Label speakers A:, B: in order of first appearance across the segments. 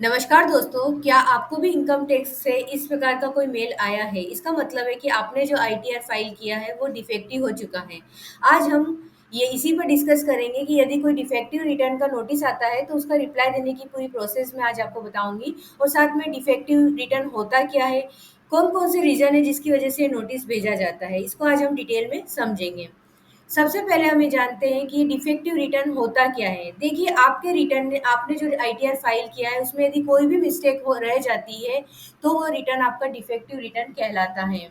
A: नमस्कार दोस्तों, क्या आपको भी इनकम टैक्स से इस प्रकार का कोई मेल आया है? इसका मतलब है कि आपने जो आईटीआर फाइल किया है वो डिफेक्टिव हो चुका है। आज हम ये इसी पर डिस्कस करेंगे कि यदि कोई डिफेक्टिव रिटर्न का नोटिस आता है तो उसका रिप्लाई देने की पूरी प्रोसेस मैं आज आपको बताऊंगी और साथ में डिफेक्टिव रिटर्न होता क्या है, कौन-कौन से रीज़न है जिसकी वजह से नोटिस भेजा जाता है, इसको आज हम डिटेल में समझेंगे। सबसे पहले हमें जानते हैं कि डिफेक्टिव रिटर्न होता क्या है। देखिए, आपके रिटर्न में आपने जो आईटीआर फाइल किया है उसमें यदि कोई भी मिस्टेक हो रह जाती है तो वो रिटर्न आपका डिफेक्टिव रिटर्न कहलाता है।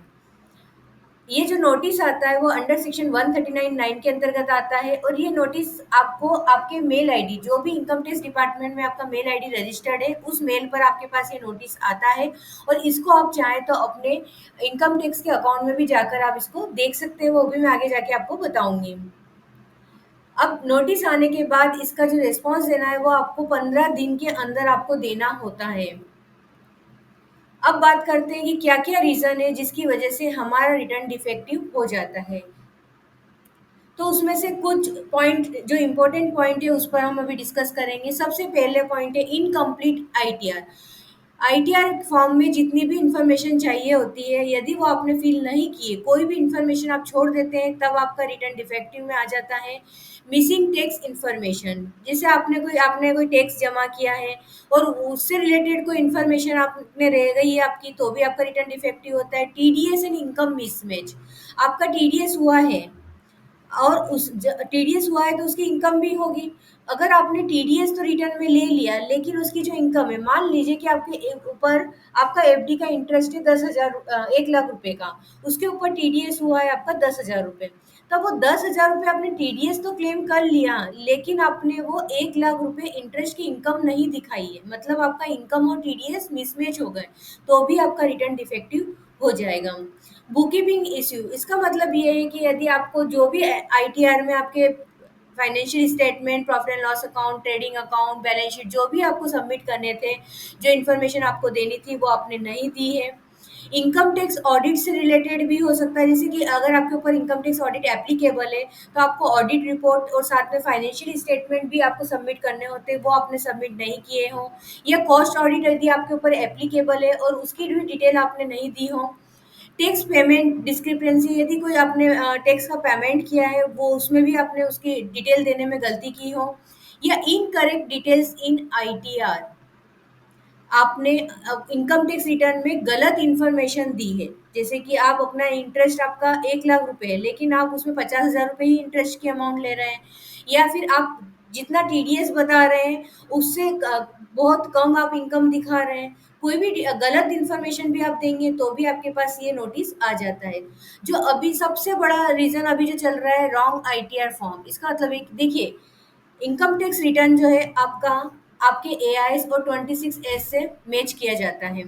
A: ये जो नोटिस आता है वो अंडर सेक्शन 139(9) के अंतर्गत आता है और ये नोटिस आपको आपके मेल आईडी, जो भी इनकम टैक्स डिपार्टमेंट में आपका मेल आईडी रजिस्टर्ड है उस मेल पर आपके पास ये नोटिस आता है और इसको आप चाहें तो अपने इनकम टैक्स के अकाउंट में भी जाकर आप इसको देख सकते हैं, वो भी मैं आगे जाके आपको बताऊंगी। अब नोटिस आने के बाद इसका जो रिस्पॉन्स देना है वो आपको 15 दिन के अंदर आपको देना होता है। अब बात करते हैं कि क्या-क्या रीज़न है जिसकी वजह से हमारा रिटर्न डिफेक्टिव हो जाता है। तो उसमें से कुछ पॉइंट जो इम्पोर्टेंट पॉइंट है उस पर हम अभी डिस्कस करेंगे। सबसे पहले पॉइंट है इनकम्प्लीट आईटीआर। आईटीआर फॉर्म में जितनी भी इंफॉर्मेशन चाहिए होती है, यदि वो आपने फिल नहीं किए, कोई भी इंफॉर्मेशन आप छोड़ देते हैं, तब आपका रिटर्न डिफेक्टिव में आ जाता है। मिसिंग टैक्स इंफॉर्मेशन, जैसे आपने कोई टैक्स जमा किया है और उससे रिलेटेड कोई इंफॉर्मेशन आपने रह गई है आपकी, तो भी आपका रिटर्न डिफेक्टिव होता है। टीडीएस एंड इनकम मिसमैच, आपका टीडीएस हुआ है और उस टीडीएस हुआ है तो उसकी इनकम भी होगी। अगर आपने टीडीएस तो रिटर्न में ले लिया, लेकिन उसकी जो इनकम है, मान लीजिए कि आपके ऊपर आपका एफडी का इंटरेस्ट है 10,000 1 लाख रुपए का, उसके ऊपर टीडीएस हुआ है आपका 10,000 रुपए। तब वो 10,000 रुपए आपने टीडीएस तो क्लेम कर लिया, लेकिन आपने वो 1 लाख रुपए इंटरेस्ट की इनकम नहीं दिखाई है, मतलब आपका इनकम और टीडीएस मिसमैच हो गए, तो भी आपका रिटर्न डिफेक्टिव हो जाएगा। बुककीपिंग इश्यू, इसका मतलब ये है कि यदि आपको जो भी आईटीआर में आपके financial statement, profit and loss account, trading account, balance sheet जो भी आपको सबमिट करने थे, जो इन्फॉर्मेशन आपको देनी थी वो आपने नहीं दी है। इनकम टैक्स ऑडिट से रिलेटेड भी हो सकता है, जैसे कि अगर आपके ऊपर इनकम टैक्स ऑडिट एप्लीकेबल है तो आपको ऑडिट रिपोर्ट और साथ में फाइनेंशियल स्टेटमेंट भी आपको सबमिट करने होते हैं, वो आपने सबमिट नहीं किए हों। या कॉस्ट ऑडिट यदि आपके ऊपर एप्लीकेबल है और उसकी भी डिटेल आपने नहीं दी हो। टैक्स पेमेंट डिस्क्रिपेंसी, यदि कोई आपने टैक्स का पेमेंट किया है वो उसमें भी आपने उसकी डिटेल देने में गलती की हो। या इनकरेक्ट डिटेल्स इन आईटीआर, आपने इनकम टैक्स रिटर्न में गलत इन्फॉर्मेशन दी है, जैसे कि आप अपना इंटरेस्ट आपका 1 लाख रुपए है लेकिन आप उसमें 50,000 रुपए ही इंटरेस्ट की अमाउंट ले रहे हैं, या फिर आप जितना टीडीएस बता रहे हैं उससे बहुत कम आप इनकम दिखा रहे हैं। कोई भी गलत इन्फॉर्मेशन भी आप देंगे तो भी आपके पास ये नोटिस आ जाता है। जो अभी सबसे बड़ा रीजन अभी जो चल रहा है, रॉन्ग आईटीआर फॉर्म, इसका मतलब देखिए, इनकम टैक्स रिटर्न जो है आपका आपके एआईएस और 26 एस से मैच किया जाता है,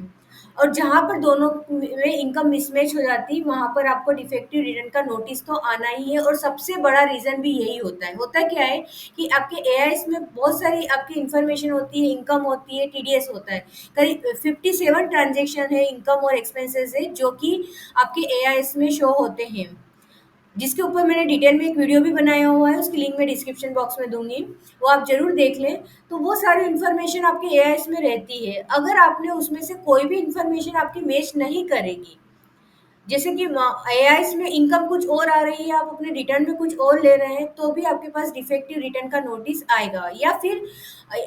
A: और जहाँ पर दोनों में इनकम मिसमैच हो जाती है वहाँ पर आपको डिफेक्टिव रिटर्न का नोटिस तो आना ही है। और सबसे बड़ा रीज़न भी यही होता है। होता क्या है कि आपके एआईएस में बहुत सारी आपकी इन्फॉर्मेशन होती है, इनकम होती है, टीडीएस होता है। करीब 57 ट्रांजैक्शन है, इनकम और एक्सपेंसेस है, जो कि आपके एआईएस में शो होते हैं, जिसके ऊपर मैंने डिटेल में एक वीडियो भी बनाया हुआ है, उसकी लिंक मैं डिस्क्रिप्शन बॉक्स में दूँगी, वो आप ज़रूर देख लें। तो वो सारी इन्फॉर्मेशन आपके एआईएस में रहती है। अगर आपने उसमें से कोई भी इन्फॉर्मेशन आपकी मैच नहीं करेगी, जैसे कि एआईएस में इनकम कुछ और आ रही है, आप अपने रिटर्न में कुछ और ले रहे हैं, तो भी आपके पास डिफेक्टिव रिटर्न का नोटिस आएगा। या फिर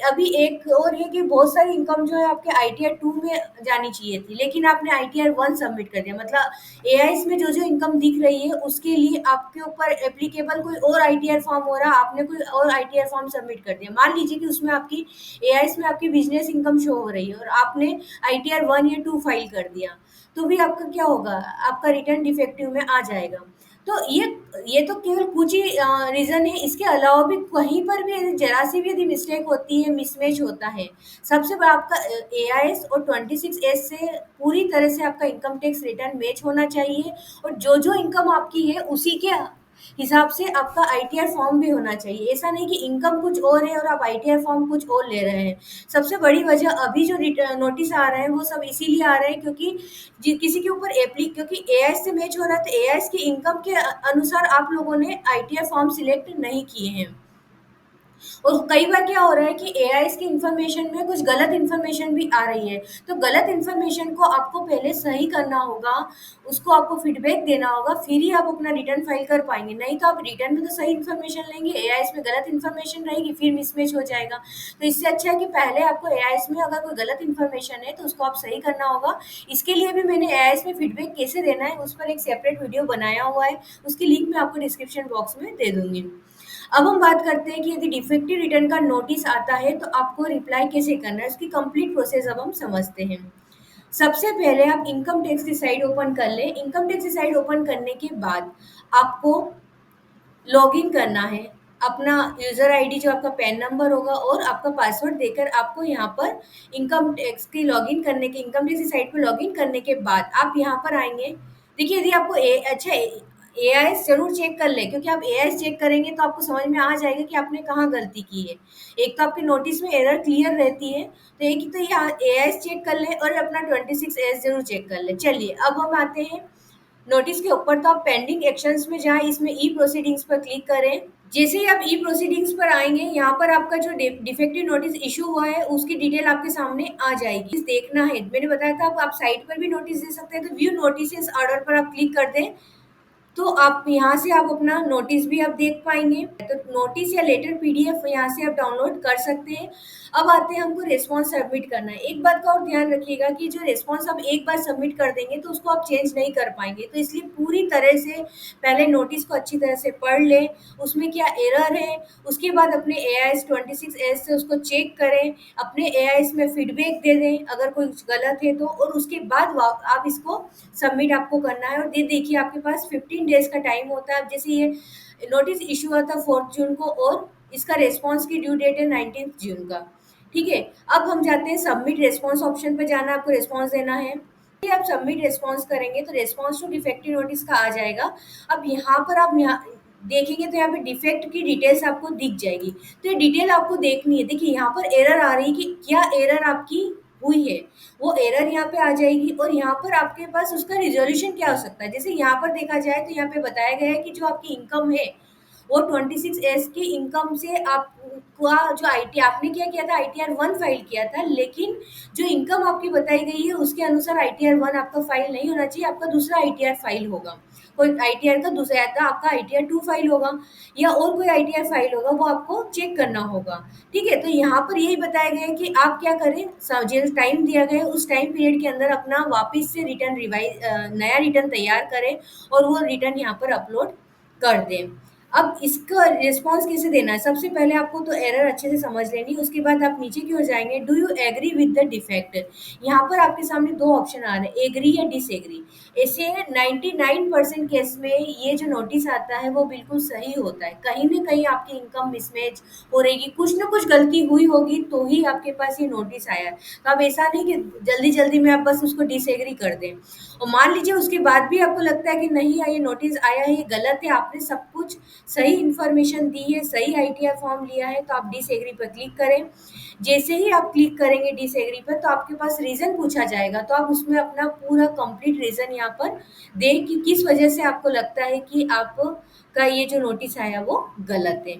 A: अभी एक और है कि बहुत सारी इनकम जो है आपके आईटीआर 2 में जानी चाहिए थी, लेकिन आपने आईटीआर 1 सबमिट कर दिया, मतलब एआईएस में जो इनकम दिख रही है उसके लिए आपके ऊपर एप्लीकेबल कोई और आईटीआर फॉर्म हो रहा है, आपने कोई और आईटीआर फॉर्म सबमिट कर दिया। मान लीजिए कि उसमें आपकी एआईएस में आपकी बिजनेस इनकम शो हो रही है और आपने आईटीआर 1 या 2 फाइल कर दिया, तो भी आपका क्या होगा, आपका रिटर्न डिफेक्टिव में आ जाएगा। तो ये तो केवल कुछ ही रीज़न है, इसके अलावा भी कहीं पर भी यदि ज़रा-सी भी यदि मिस्टेक होती है, मिसमैच होता है, सबसे बड़ा आपका एआईएस और 26 एस से पूरी तरह से आपका इनकम टैक्स रिटर्न मैच होना चाहिए, और जो-जो इनकम आपकी है उसी के हिसाब से आपका आईटीआर फॉर्म भी होना चाहिए। ऐसा नहीं कि इनकम कुछ और है और आप आईटीआर फॉर्म कुछ और ले रहे हैं। सबसे बड़ी वजह अभी जो नोटिस आ रहे हैं वो सब इसीलिए आ रहे हैं क्योंकि किसी के ऊपर क्योंकि एआईएस से मैच हो रहा है, तो एआईएस की इनकम के अनुसार आप लोगों ने आईटीआर फॉर्म सिलेक्ट नहीं किए हैं। और कई बार क्या हो रहा है कि एआईस की इंफॉर्मेशन में कुछ गलत इंफॉर्मेशन भी आ रही है, तो गलत इंफॉर्मेशन को आपको पहले सही करना होगा, उसको आपको फीडबैक देना होगा, फिर ही आप अपना रिटर्न फाइल कर पाएंगे। नहीं तो आप रिटर्न में तो सही इंफॉर्मेशन लेंगे, एआईएस में गलत इंफॉर्मेशन रहेगी, फिर मिसमैच हो जाएगा। तो इससे अच्छा है कि पहले आपको एआईएस में अगर कोई गलत इंफॉर्मेशन है तो उसको आप सही करना होगा। इसके लिए भी मैंने एआईएस में फीडबैक कैसे देना है उस पर एक सेपरेट वीडियो बनाया हुआ है, उसकी लिंक मैं आपको डिस्क्रिप्शन बॉक्स में दे दूंगी। अब हम बात करते हैं कि यदि डिफेक्टिव रिटर्न का नोटिस आता है तो आपको रिप्लाई कैसे करना है, उसकी कंप्लीट प्रोसेस अब हम समझते हैं। सबसे पहले आप इनकम टैक्स की साइट ओपन कर लें। इनकम टैक्स की साइट ओपन करने के बाद आपको लॉगिन करना है। अपना यूज़र आईडी जो आपका पैन नंबर होगा और आपका पासवर्ड देकर आपको यहाँ पर इनकम टैक्स की साइट पर लॉगिन करने के बाद आप यहाँ पर आएँगे। देखिए यदि आपको एआईएस ज़रूर चेक कर लें, क्योंकि आप एआईएस चेक करेंगे तो आपको समझ में आ जाएगा कि आपने कहाँ गलती की है। एक तो आपके नोटिस में एरर क्लियर रहती है, तो एक ही तो ये एआईएस चेक कर लें और अपना 26 एस ज़रूर चेक कर लें। चलिए अब हम आते हैं नोटिस के ऊपर, तो आप पेंडिंग एक्शंस में जाएँ, इसमें ई प्रोसीडिंग्स पर क्लिक करें। जैसे ही आप ई प्रोसीडिंग्स पर आएँगे, यहाँ पर आपका जो डिफेक्टिव नोटिस इश्यू हुआ है, उसकी डिटेल आपके सामने आ जाएगी। देखना है, मैंने बताया था आप साइट पर भी नोटिस दे सकते हैं, तो व्यू नोटिसेस ऑर्डर पर आप क्लिक कर दें, तो आप यहाँ से आप अपना नोटिस भी आप देख पाएँगे। तो नोटिस या लेटर पीडीएफ यहाँ से आप डाउनलोड कर सकते हैं। अब आते हैं हमको रिस्पॉन्स सबमिट करना है। एक बात का और ध्यान रखिएगा कि जो रिस्पॉन्स आप एक बार सबमिट कर देंगे तो उसको आप चेंज नहीं कर पाएँगे। तो इसलिए पूरी तरह से पहले नोटिस को अच्छी तरह से पढ़ लें, उसमें क्या एरर है, उसके बाद अपने एआईएस 26 एस से उसको चेक करें, अपने एआईएस में फीडबैक दे दें अगर कुछ गलत है तो, और उसके बाद आप इसको सबमिट आपको करना है। और ये देखिए आपके पास 15 डेज का टाइम होता है। अब जैसे ये नोटिस इशू हुआ था 4 जून को और इसका रिस्पॉन्स की ड्यू डेट है 19 जून का। ठीक है, अब हम जाते हैं सबमिट रिस्पॉन्स ऑप्शन पे जाना है, आपको रिस्पॉन्स देना है। यदि आप सबमिट रिस्पॉन्स करेंगे तो रिस्पॉन्स टू डिफेक्टिव नोटिस का आ जाएगा। अब यहाँ पर आप यहाँ देखेंगे तो यहाँ पे डिफेक्ट की डिटेल्स आपको दिख जाएगी, तो ये डिटेल आपको देखनी है। देखिए यहाँ पर एरर आ रही है कि क्या एरर आपकी हुई है, वो एरर यहाँ पे आ जाएगी और यहाँ पर आपके पास उसका रिजोल्यूशन क्या हो सकता है। जैसे यहाँ पर देखा जाए तो यहाँ पे बताया गया है कि जो आपकी इनकम है वो 26 एस की इनकम से आपका जो आईटी आपने क्या किया था, आईटीआर 1 फाइल किया था, लेकिन जो इनकम आपकी बताई गई है उसके अनुसार आईटीआर 1 आपका फाइल नहीं होना चाहिए, आपका दूसरा आईटीआर फाइल होगा। कोई आईटीआर का दूसरा या तो आपका आईटीआर 2 फाइल होगा या और कोई आईटीआर फाइल होगा, वो आपको चेक करना होगा। ठीक है, तो यहाँ पर यही बताया गया है कि आप क्या करें, जो टाइम दिया गया है उस टाइम पीरियड के अंदर अपना वापस से नया रिटर्न तैयार करें और वो रिटर्न यहाँ पर अपलोड कर दें। अब इसका रिस्पॉन्स कैसे देना है, सबसे पहले आपको तो एरर अच्छे से समझ लेनी है। उसके बाद आप नीचे की ओर जाएंगे, do you agree with the defect. यहाँ पर आपके सामने दो ऑप्शन आ रहे हैं, एग्री या डिसएग्री। ऐसे 99% केस में ये जो नोटिस आता है वो बिल्कुल सही होता है। कहीं ना कहीं आपकी इनकम मिसमैच हो रहेगी, कुछ ना कुछ गलती हुई होगी तो ही आपके पास ये नोटिस आया है। तो अब ऐसा नहीं कि जल्दी जल्दी में आप बस उसको डिसएग्री कर दें। और मान लीजिए उसके बाद भी आपको लगता है कि नहीं ये नोटिस आया है, ये गलत है, आपने सब कुछ सही इन्फॉर्मेशन दी है, सही आईटीआर फॉर्म लिया है, तो आप डिसएग्री पर क्लिक करें। जैसे ही आप क्लिक करेंगे डिसएग्री पर तो आपके पास रीज़न पूछा जाएगा, तो आप उसमें अपना पूरा कंप्लीट रीज़न यहाँ पर दें कि किस वजह से आपको लगता है कि आपका ये जो नोटिस आया वो गलत है।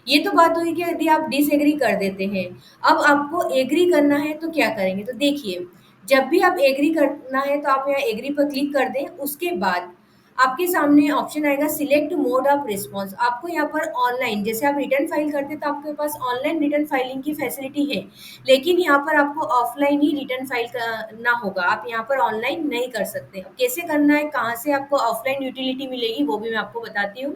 A: ये तो बात हुई कि यदि आप डिसएग्री कर देते हैं। अब आपको एग्री करना है तो क्या करेंगे, तो देखिए जब भी आप एग्री करना है तो आप यहाँ एग्री पर क्लिक कर दें। उसके बाद आपके सामने ऑप्शन आएगा सिलेक्ट मोड ऑफ रिस्पॉन्स। आपको यहाँ पर ऑनलाइन, जैसे आप रिटर्न फाइल करते हैं तो आपके पास ऑनलाइन रिटर्न फाइलिंग की फैसिलिटी है, लेकिन यहाँ पर आपको ऑफलाइन ही रिटर्न फाइल करना होगा, आप यहाँ पर ऑनलाइन नहीं कर सकते। अब कैसे करना है, कहाँ से आपको ऑफलाइन यूटिलिटी मिलेगी वो भी मैं आपको बताती हूँ।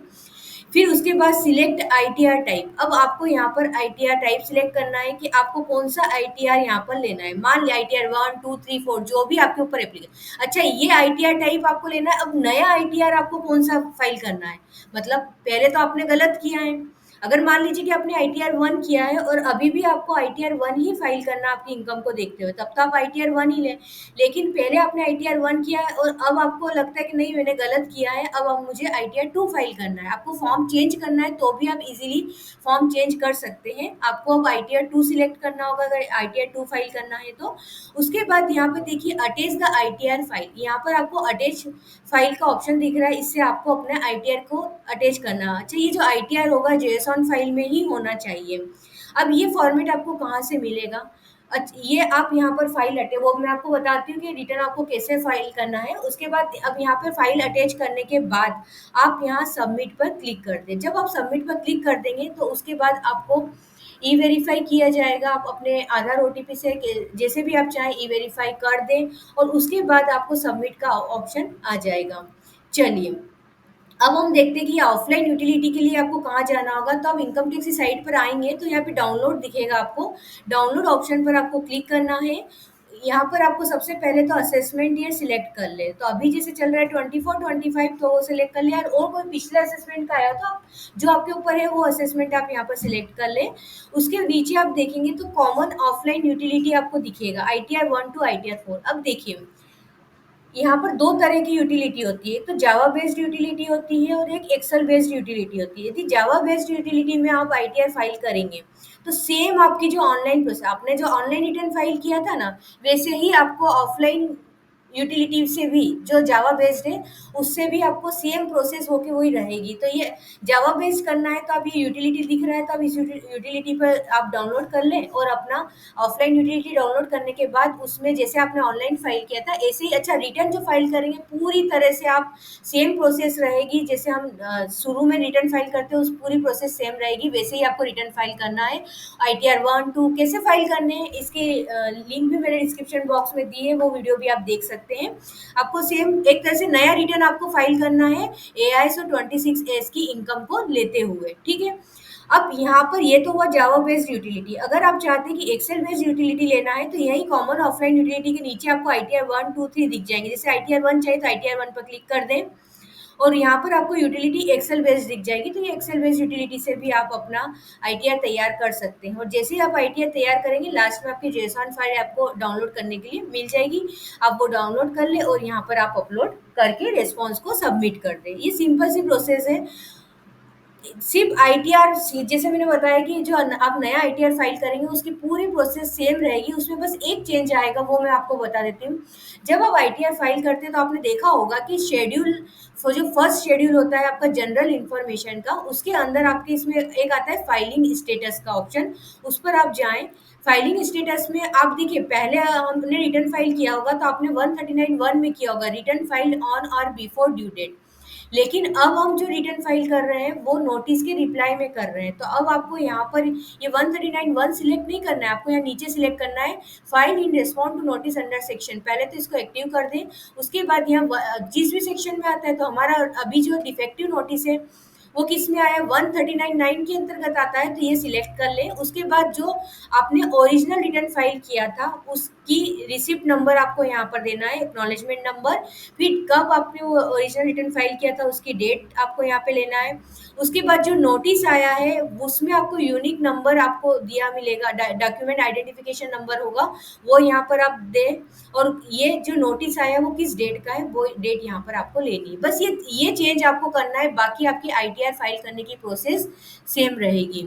A: फिर उसके बाद सिलेक्ट आईटीआर टाइप। अब आपको यहाँ पर आईटीआर टाइप सिलेक्ट करना है कि आपको कौन सा आईटीआर यहाँ पर लेना है। मान लिया आईटीआर 1 2 3 4 जो भी आपके ऊपर एप्लीकेशन। अच्छा, ये आईटीआर टाइप आपको लेना है। अब नया आईटीआर आपको कौन सा फाइल करना है, मतलब पहले तो आपने गलत किया है। अगर मान लीजिए कि आपने आईटीआर 1 किया है और अभी भी आपको आईटीआर 1 ही फाइल करना है आपकी इनकम को देखते हुए, तब तो आप आईटीआर 1 ही लें। लेकिन पहले आपने आईटीआर 1 किया है और अब आपको लगता है कि नहीं मैंने गलत किया है, अब मुझे आईटीआर 2 फाइल करना है, आपको फॉर्म चेंज करना है, तो भी आप इजीली फॉर्म चेंज कर सकते हैं। आपको अब आईटीआर 2 सिलेक्ट करना होगा अगर आईटीआर 2 फाइल करना है तो। उसके बाद यहाँ पे देखिए अटैच द आईटीआर फाइल, यहाँ पर आपको अटैच फाइल का ऑप्शन दिख रहा है, इससे आपको अपने आईटीआर को अटैच करना है। अच्छा, ये जो आईटीआर होगा जेएस जेसॉन फाइल में ही होना चाहिए। अब ये फॉर्मेट आपको कहाँ से मिलेगा? ये आप यहाँ पर फाइल अटै वो मैं आपको बताती हूँ कि रिटर्न आपको कैसे फाइल करना है। उसके बाद अब यहाँ पे फाइल अटैच करने के बाद आप यहाँ सबमिट पर क्लिक कर दें। जब आप सबमिट पर क्लिक कर देंगे तो उसके बाद आपको ई वेरीफाई किया जाएगा। आप अपने आधार ओटीपी से जैसे भी आप चाहें ई वेरीफाई कर दें और उसके बाद आपको सबमिट का ऑप्शन आ जाएगा। चलिए, अब हम देखते हैं कि ऑफलाइन यूटिलिटी के लिए आपको कहाँ जाना होगा। तो आप इनकम टैक्स की साइट पर आएंगे तो यहाँ पे डाउनलोड दिखेगा आपको। डाउनलोड ऑप्शन पर आपको क्लिक करना है। यहाँ पर आपको सबसे पहले तो असेसमेंट ईयर सिलेक्ट कर ले। तो अभी जैसे चल रहा है 24-25 तो वो सिलेक्ट कर लिया। और कोई पिछला असेसमेंट का आया तो आप जो आपके ऊपर है वो असेसमेंट आप यहाँ पर सिलेक्ट कर ले। उसके नीचे आप देखेंगे तो कॉमन ऑफलाइन यूटिलिटी आपको दिखेगा ITR 1 टू ITR 4। अब देखिए, यहाँ पर 2 तरह की यूटिलिटी होती है। एक तो जावा बेस्ड यूटिलिटी होती है और एक एक्सेल बेस्ड यूटिलिटी होती है। यदि जावा बेस्ड यूटिलिटी में आप आईटीआर फाइल करेंगे, तो सेम आपकी जो ऑनलाइन प्रोसेस आपने जो ऑनलाइन रिटर्न फाइल किया था ना, वैसे ही आपको ऑफलाइन यूटिलिटी से भी जो जावा बेस्ड है, उससे भी आपको सेम प्रोसेस होके वही रहेगी। तो ये जावा बेस्ड करना है तो आप ये यूटिलिटी दिख रहा है तो आप इस यूटिलिटी पर आप डाउनलोड कर लें और अपना ऑफलाइन यूटिलिटी डाउनलोड करने के बाद उसमें जैसे आपने ऑनलाइन फाइल किया था ऐसे ही अच्छा रिटर्न जो फाइल करेंगे पूरी तरह से आप सेम प्रोसेस रहेगी। जैसे हम शुरू में रिटर्न फाइल करते हैं उस पूरी प्रोसेस सेम रहेगी, वैसे ही आपको रिटर्न फाइल करना है। ITR 1 2 कैसे फाइल करने हैं इसके लिंक भी मैंने डिस्क्रिप्शन बॉक्स में दी है, वो वीडियो भी आप देख सकते हैं। आपको सेम एक तरह से नया रिटर्न आपको फाइल करना है AIS और 26S की इनकम को लेते हुए, ठीक है। अब यहाँ पर ये तो हुआ जावा बेस्ड यूटिलिटी। अगर आप चाहते हैं कि एक्सेल बेस्ड यूटिलिटी लेना है तो यही कॉमन ऑफलाइन यूटिलिटी के नीचे आपको ITR 1 2 3 दिख जाएंगे। जैसे ITR 1 चाहिए तो ITR 1 पर क्लिक कर दें और यहाँ पर आपको यूटिलिटी एक्सेल बेस्ड दिख जाएगी। तो ये एक्सेल बेस्ड यूटिलिटी से भी आप अपना आईटीआर तैयार कर सकते हैं। और जैसे ही आप आईटीआर तैयार करेंगे लास्ट में आपकी जेसॉन फाइल आपको डाउनलोड करने के लिए मिल जाएगी। आप वो डाउनलोड कर ले और यहाँ पर आप अपलोड करके रिस्पॉन्स को सबमिट कर दें। ये सिंपल सी प्रोसेस है। सिर्फ आईटीआर जैसे मैंने बताया कि जो आप नया आईटीआर फाइल करेंगे उसकी पूरी प्रोसेस सेम रहेगी, उसमें बस एक चेंज आएगा, वो मैं आपको बता देती हूँ। जब आप आईटीआर फाइल करते हैं तो आपने देखा होगा कि शेड्यूल जो फर्स्ट शेड्यूल होता है आपका जनरल इन्फॉर्मेशन का, उसके अंदर आपके इसमें एक आता है फाइलिंग स्टेटस का ऑप्शन, उस पर आप जाएं। फाइलिंग स्टेटस में आप देखिए पहले हमने रिटर्न फाइल किया होगा तो आपने 139(1) में किया होगा रिटर्न फाइल ऑन और बिफोर ड्यू डेट। लेकिन अब हम जो रिटर्न फाइल कर रहे हैं वो नोटिस के रिप्लाई में कर रहे हैं। तो अब आपको यहाँ पर ये 139(1) सिलेक्ट नहीं करना है, आपको यहाँ नीचे सिलेक्ट करना है file in respond to notice under section. पहले तो इसको एक्टिव कर दें, उसके बाद यहाँ जिस भी सेक्शन में आता है तो हमारा अभी जो डिफेक्टिव नोटिस है वो किस में आया 139(9) के अंतर्गत आता है, तो ये सिलेक्ट कर लें। उसके बाद जो आपने ओरिजिनल रिटर्न फाइल किया था उसकी रिसिप्ट नंबर आपको यहाँ पर देना है, एक्नॉलेजमेंट नंबर। फिर कब आपने वो ओरिजिनल रिटर्न फाइल किया था उसकी डेट आपको यहाँ पे लेना है। उसके बाद जो नोटिस आया है उसमें आपको यूनिक नंबर आपको दिया मिलेगा, डॉक्यूमेंट आइडेंटिफिकेशन नंबर होगा, वो यहाँ पर आप दें। और ये जो नोटिस आया वो किस डेट का है वो डेट यहाँ पर आपको लेनी है। बस ये चेंज आपको करना है, बाकी आपकी आईटीआर फाइल करने की प्रोसेस सेम रहेगी।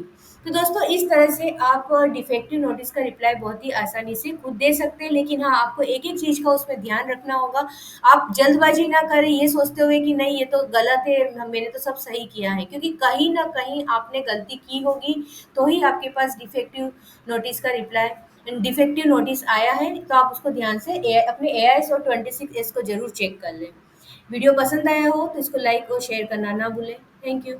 A: तो दोस्तों इस तरह से आप डिफेक्टिव नोटिस का रिप्लाई बहुत ही आसानी से खुद दे सकते हैं। लेकिन हाँ, आपको एक एक चीज़ का उसमें ध्यान रखना होगा। आप जल्दबाजी ना करें ये सोचते हुए कि नहीं ये तो गलत है, मैंने तो सब सही किया है, क्योंकि कहीं ना कहीं आपने गलती की होगी तो ही आपके पास डिफेक्टिव नोटिस का रिप्लाई डिफेक्टिव नोटिस आया है। तो आप उसको ध्यान से अपने AIS और 26S को जरूर चेक कर लें। वीडियो पसंद आया हो तो इसको लाइक और शेयर करना ना भूलें। Thank you.